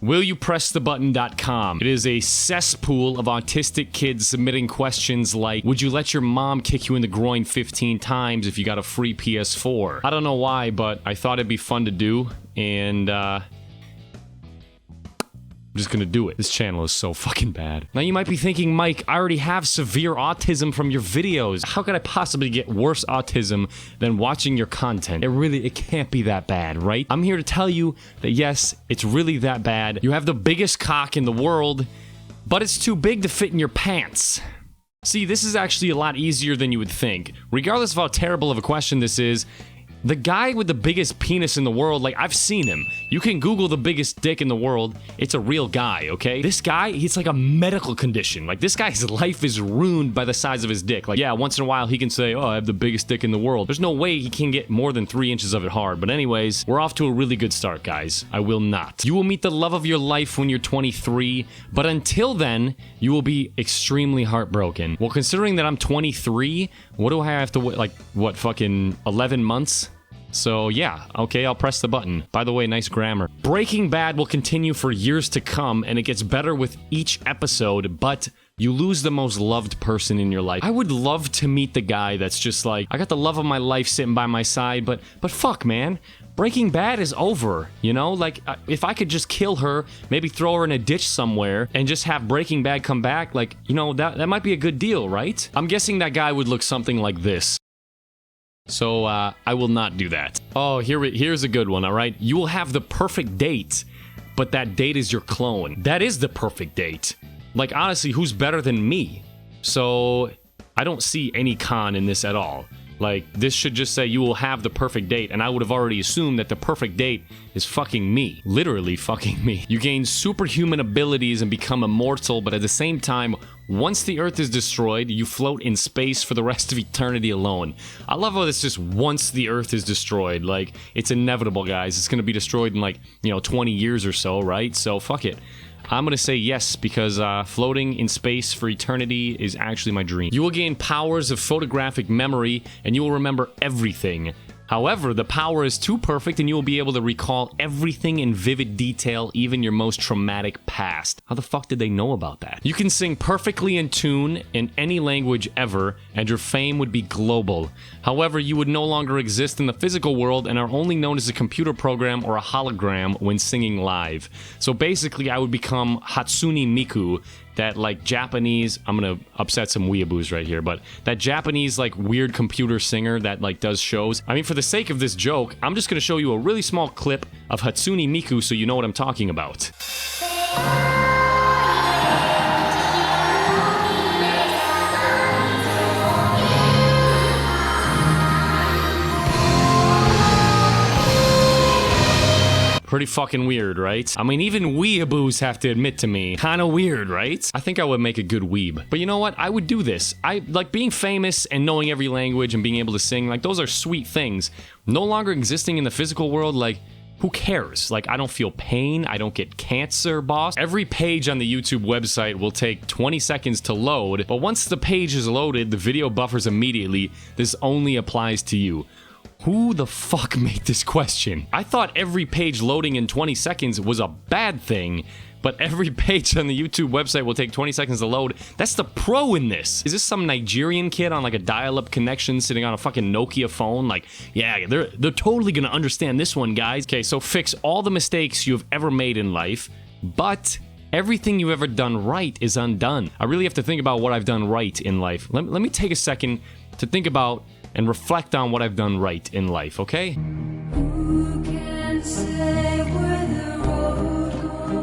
WillYouPressTheButton.com. It is a cesspool of autistic kids submitting questions like, would you let your mom kick you in the groin 15 times if you got a free PS4? I don't know why, but I thought it'd be fun to do, and I'm just gonna do it. This channel is so fucking bad. Now you might be thinking, Mike, I already have severe autism from your videos. How could I possibly get worse autism than watching your content? It can't be that bad, right? I'm here to tell you that yes, it's really that bad. You have the biggest cock in the world, but it's too big to fit in your pants. See, this is actually a lot easier than you would think. Regardless of how terrible of a question this is, the guy with the biggest penis in the world, like, I've seen him. You can Google the biggest dick in the world. It's a real guy, okay? This guy, he's like a medical condition. Like, this guy's life is ruined by the size of his dick. Like, yeah, once in a while he can say, oh, I have the biggest dick in the world. There's no way he can get more than 3 inches of it hard. But anyways, we're off to a really good start, guys. I will not. You will meet the love of your life when you're 23, but until then, you will be extremely heartbroken. Well, considering that I'm 23, what do I have to wait, like, what, fucking 11 months? So yeah, okay, I'll press the button. By the way, nice grammar. Breaking Bad will continue for years to come, and it gets better with each episode, but you lose the most loved person in your life. I would love to meet the guy that's just like, I got the love of my life sitting by my side, but fuck, man. Breaking Bad is over, you know? Like, if I could just kill her, maybe throw her in a ditch somewhere, and just have Breaking Bad come back, like, you know, that might be a good deal, right? I'm guessing that guy would look something like this. So, I will not do that. Oh, here's a good one, alright? You will have the perfect date, but that date is your clone. That is the perfect date. Like, honestly, who's better than me? So, I don't see any con in this at all. Like, this should just say you will have the perfect date, and I would have already assumed that the perfect date is fucking me. Literally fucking me. You gain superhuman abilities and become immortal, but at the same time, once the Earth is destroyed, you float in space for the rest of eternity alone. I love how it's just once the Earth is destroyed. Like, it's inevitable, guys. It's gonna be destroyed in, like, 20 years or so, right? So, fuck it. I'm gonna say yes, because floating in space for eternity is actually my dream. You will gain powers of photographic memory, and you will remember everything. However, the power is too perfect, and you will be able to recall everything in vivid detail, even your most traumatic past. How the fuck did they know about that? You can sing perfectly in tune in any language ever, and your fame would be global. However, you would no longer exist in the physical world and are only known as a computer program or a hologram when singing live. So basically, I would become Hatsune Miku, that, like, Japanese, I'm gonna upset some weeaboos right here, but that Japanese, like, weird computer singer that, like, does shows. I mean, for the sake of this joke, I'm just gonna show you a really small clip of Hatsune Miku so you know what I'm talking about. Pretty fucking weird, right? I mean, even weeaboos have to admit to me. Kinda weird, right? I think I would make a good weeb. But you know what? I would do this. I like being famous and knowing every language and being able to sing. Like, those are sweet things. No longer existing in the physical world, like, who cares? Like, I don't feel pain. I don't get cancer, boss. Every page on the YouTube website will take 20 seconds to load, but once the page is loaded, the video buffers immediately. This only applies to you. Who the fuck made this question? I thought every page loading in 20 seconds was a bad thing, but every page on the YouTube website will take 20 seconds to load. That's the pro in this. Is this some Nigerian kid on, like, a dial-up connection sitting on a fucking Nokia phone? Like, yeah, they're totally gonna understand this one, guys. Okay, so fix all the mistakes you've ever made in life, but everything you've ever done right is undone. I really have to think about what I've done right in life. Let me take a second to think about and reflect on what I've done right in life, okay?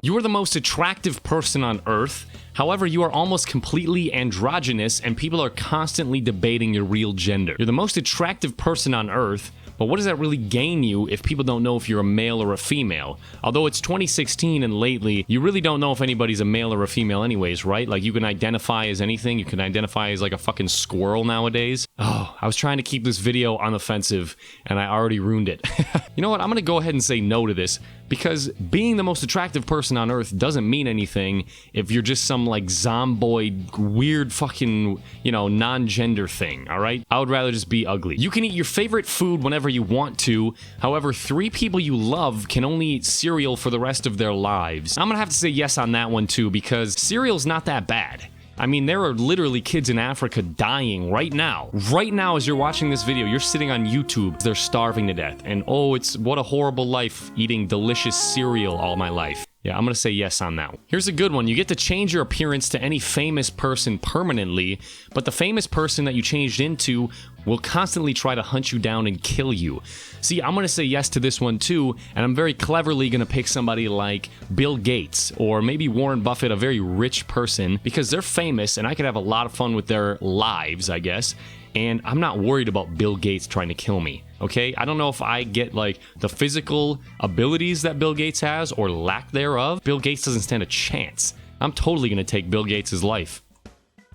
You are the most attractive person on Earth. However, you are almost completely androgynous, and people are constantly debating your real gender. You're the most attractive person on Earth, but what does that really gain you if people don't know if you're a male or a female? Although it's 2016 and lately, you really don't know if anybody's a male or a female anyways, right? Like, you can identify as anything. You can identify as, like, a fucking squirrel nowadays. Oh, I was trying to keep this video unoffensive, and I already ruined it. You know what? I'm gonna go ahead and say no to this. Because being the most attractive person on Earth doesn't mean anything if you're just some, like, zomboid, weird fucking, you know, non-gender thing, alright? I would rather just be ugly. You can eat your favorite food whenever you want to. However, 3 people you love can only eat cereal for the rest of their lives. I'm gonna have to say yes on that one, too, because cereal's not that bad. I mean, there are literally kids in Africa dying right now. Right now, as you're watching this video, you're sitting on YouTube. They're starving to death. And oh, it's what a horrible life eating delicious cereal all my life. Yeah, I'm gonna say yes on that one. Here's a good one. You get to change your appearance to any famous person permanently, but the famous person that you changed into will constantly try to hunt you down and kill you. See, I'm gonna say yes to this one too, and I'm very cleverly gonna pick somebody like Bill Gates, or maybe Warren Buffett, a very rich person, because they're famous and I could have a lot of fun with their lives, I guess. And I'm not worried about Bill Gates trying to kill me, okay? I don't know if I get, like, the physical abilities that Bill Gates has, or lack thereof. Bill Gates doesn't stand a chance. I'm totally gonna take Bill Gates' life.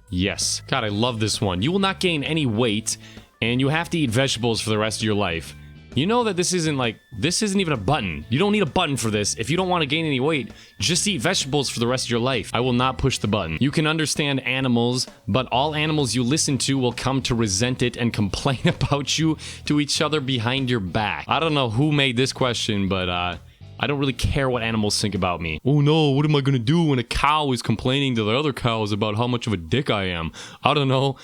Yes. God, I love this one. You will not gain any weight, and you have to eat vegetables for the rest of your life. You know that this isn't even a button. You don't need a button for this. If you don't want to gain any weight, just eat vegetables for the rest of your life. I will not push the button. You can understand animals, but all animals you listen to will come to resent it and complain about you to each other behind your back. I don't know who made this question, but I don't really care what animals think about me. Oh no, what am I gonna do when a cow is complaining to the other cows about how much of a dick I am? I don't know,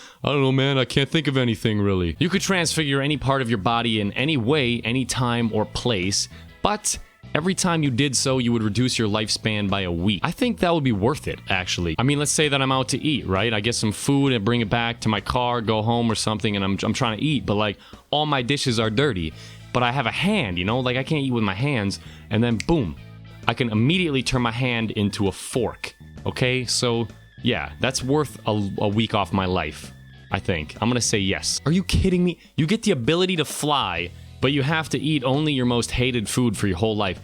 man, I can't think of anything really. You could transfigure any part of your body in any way, any time, or place, but every time you did so, you would reduce your lifespan by a week. I think that would be worth it, actually. I mean, let's say that I'm out to eat, right? I get some food and bring it back to my car, go home or something, and I'm trying to eat, but like, all my dishes are dirty. But I have a hand, you know, like I can't eat with my hands, and then boom, I can immediately turn my hand into a fork, okay? So, yeah, that's worth a week off my life, I think. I'm gonna say yes. Are you kidding me? You get the ability to fly, but you have to eat only your most hated food for your whole life.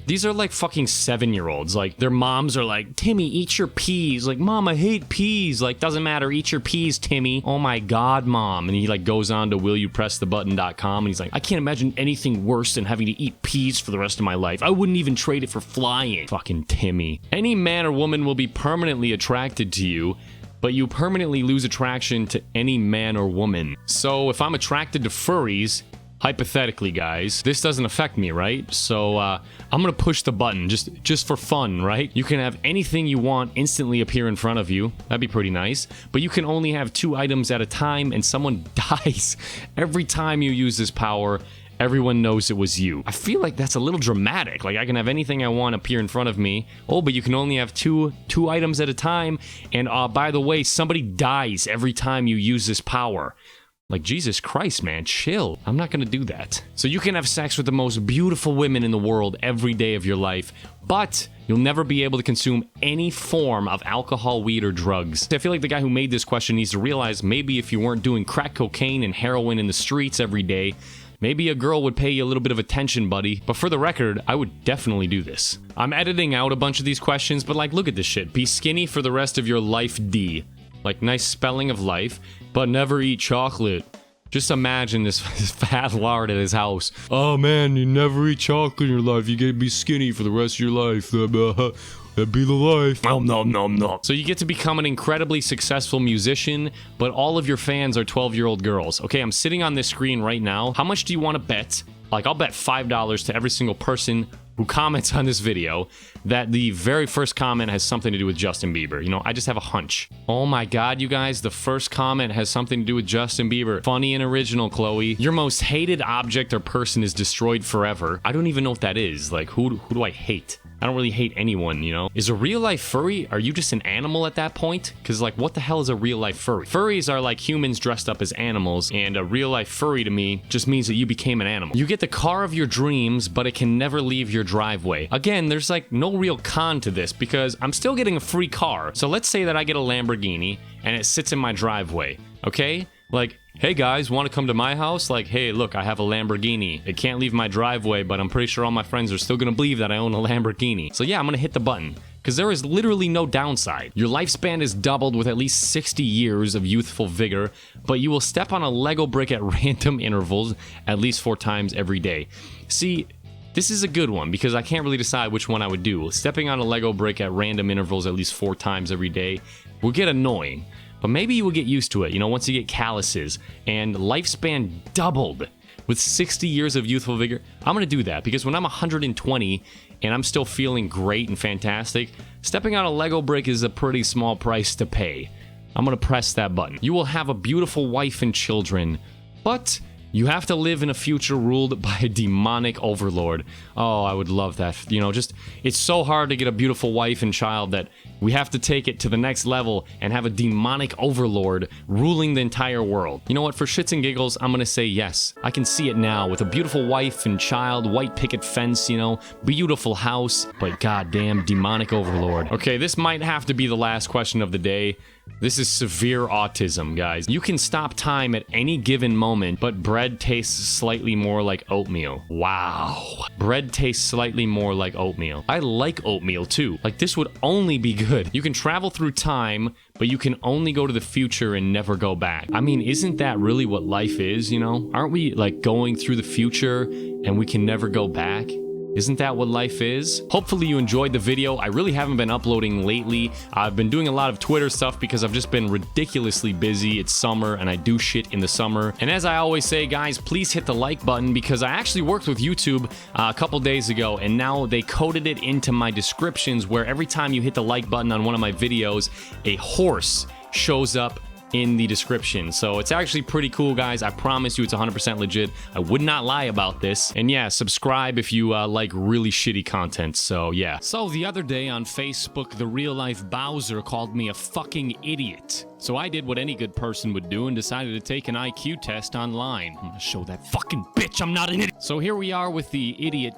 These are like fucking 7-year-olds. Like, their moms are like, Timmy, eat your peas. Like, Mom, I hate peas. Like, doesn't matter, eat your peas, Timmy. Oh my God, Mom. And he like goes on to willyoupressthebutton.com and he's like, I can't imagine anything worse than having to eat peas for the rest of my life. I wouldn't even trade it for flying. Fucking Timmy. Any man or woman will be permanently attracted to you, but you permanently lose attraction to any man or woman. So if I'm attracted to furries, hypothetically, guys, this doesn't affect me, right? So, I'm gonna push the button, just for fun, right? You can have anything you want instantly appear in front of you. That'd be pretty nice. But you can only have 2 items at a time, and someone dies every time you use this power. Everyone knows it was you. I feel like that's a little dramatic. Like, I can have anything I want appear in front of me. Oh, but you can only have two items at a time. And, by the way, somebody dies every time you use this power. Like, Jesus Christ, man, chill. I'm not gonna do that. So you can have sex with the most beautiful women in the world every day of your life, but you'll never be able to consume any form of alcohol, weed, or drugs. I feel like the guy who made this question needs to realize maybe if you weren't doing crack cocaine and heroin in the streets every day, maybe a girl would pay you a little bit of attention, buddy. But for the record, I would definitely do this. I'm editing out a bunch of these questions, but like, look at this shit. Be skinny for the rest of your life, D. Like, nice spelling of life, but never eat chocolate. Just imagine this fat lard at his house. Oh man, you never eat chocolate in your life. You get to be skinny for the rest of your life. That'd be the life. Nom nom nom nom. So you get to become an incredibly successful musician, but all of your fans are 12-year-old girls. Okay, I'm sitting on this screen right now. How much do you want to bet? Like, I'll bet $5 to every single person who comments on this video that the very first comment has something to do with Justin Bieber. You know, I just have a hunch. Oh my God, you guys, the first comment has something to do with Justin Bieber. Funny and original, Chloe. Your most hated object or person is destroyed forever. I don't even know what that is. Like, who do I hate? I don't really hate anyone, you know? Is a real-life furry, are you just an animal at that point? Because, like, what the hell is a real-life furry? Furries are like humans dressed up as animals, and a real-life furry to me just means that you became an animal. You get the car of your dreams, but it can never leave your driveway. Again, there's, like, no real con to this, because I'm still getting a free car. So let's say that I get a Lamborghini, and it sits in my driveway, okay? Like, hey guys, want to come to my house? Like, hey, look, I have a Lamborghini. It can't leave my driveway, but I'm pretty sure all my friends are still gonna believe that I own a Lamborghini. So yeah, I'm gonna hit the button, because there is literally no downside. Your lifespan is doubled with at least 60 years of youthful vigor, but you will step on a Lego brick at random intervals at least 4 times every day. See, This is a good one because I can't really decide which one I would do. Stepping on a Lego brick at random intervals at least 4 times every day will get annoying, but maybe you will get used to it, you know, once you get calluses and lifespan doubled with 60 years of youthful vigor. I'm gonna do that because when I'm 120 and I'm still feeling great and fantastic, stepping on a Lego brick is a pretty small price to pay. I'm gonna press that button. You will have a beautiful wife and children, but you have to live in a future ruled by a demonic overlord. Oh, I would love that. You know, just, it's so hard to get a beautiful wife and child that we have to take it to the next level and have a demonic overlord ruling the entire world. You know what, for shits and giggles, I'm gonna say yes. I can see it now with a beautiful wife and child, white picket fence, you know, beautiful house, but goddamn demonic overlord. Okay, this might have to be the last question of the day. This is severe autism, guys. You can stop time at any given moment, but bread tastes slightly more like oatmeal. Wow. Bread tastes slightly more like oatmeal. I like oatmeal too. Like, this would only be good. You can travel through time, but you can only go to the future and never go back. I mean, isn't that really what life is, you know? Aren't we, like, going through the future and we can never go back? Isn't that what life is? Hopefully you enjoyed the video. I really haven't been uploading lately. I've been doing a lot of Twitter stuff because I've just been ridiculously busy. It's summer and I do shit in the summer. And as I always say, guys, please hit the like button because I actually worked with YouTube a couple days ago and now they coded it into my descriptions where every time you hit the like button on one of my videos, a horse shows up in the description. So it's actually pretty cool, guys. I promise you it's 100% legit. I would not lie about this. And yeah, subscribe if you like really shitty content. So yeah. So the other day on Facebook, the real life Bowser called me a fucking idiot. So I did what any good person would do and decided to take an IQ test online. I'm gonna show that fucking bitch I'm not an idiot. So here we are with the idiot